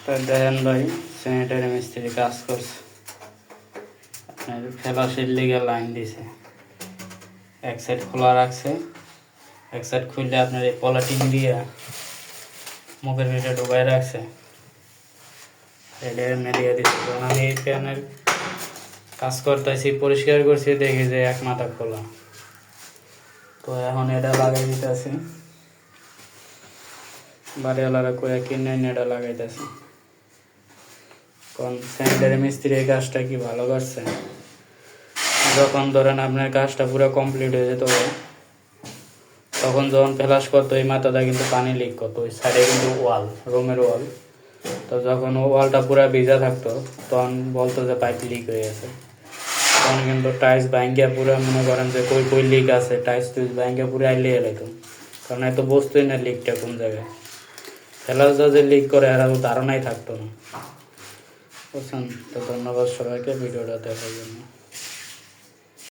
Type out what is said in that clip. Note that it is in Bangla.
তো দেখেন ভাই, স্যানিটারি মিস্ত্রি কাজ করছে। আপনার ফ্ল্যাশের লিগে লাইন দিছে, এক সাইড খোলা রাখছে, এক সাইড খুললে আপনার এই পলিথিন দিয়ে মুখের ভিতরে ঢুকাই রাখছে। এটা এমনি দিয়ে দিচ্ছে। যখন আমি এই ফ্যানের কাজ করতেছি, পরিষ্কার করছি, দেখি যে এক মাথা খোলা। তো এখন এটা লাগাই দিতেছি, বাড়িওয়ালারা করে কিনে এটা লাগাইতেছে। কারণ স্যানিটারি মিস্ত্রি এই কাজটা কি ভালো করছে, যখন ধরেন আপনার কাজটা পুরো কমপ্লিট হয়ে যেত, তখন যখন ফ্ল্যাশ করতো এই মাথাটা কিন্তু পানি লিক করতো, ওই সাইডে কিন্তু ওয়াল, রুমের ওয়াল। তো যখন ওয়ালটা পুরো ভিজা থাকতো তখন বলতো যে পাইপ লিক হয়ে গেছে। তখন কিন্তু টাইলস ভাঙ্গিয়া পুরো মনে করেন যে কই কই লিক আছে, টাইলস টুইলস ভাঙ্গিয়া পুরো আইলিয়ে এলাইতো। কারণ এত বুঝতোই না লিকটা কোন জায়গায়। ফ্ল্যাশ যে লিক করে এরা তো ধারণাই থাকতো না, বুঝছেন। তো ধন্যবাদ সবাইকে ভিডিওটা দেখার জন্য।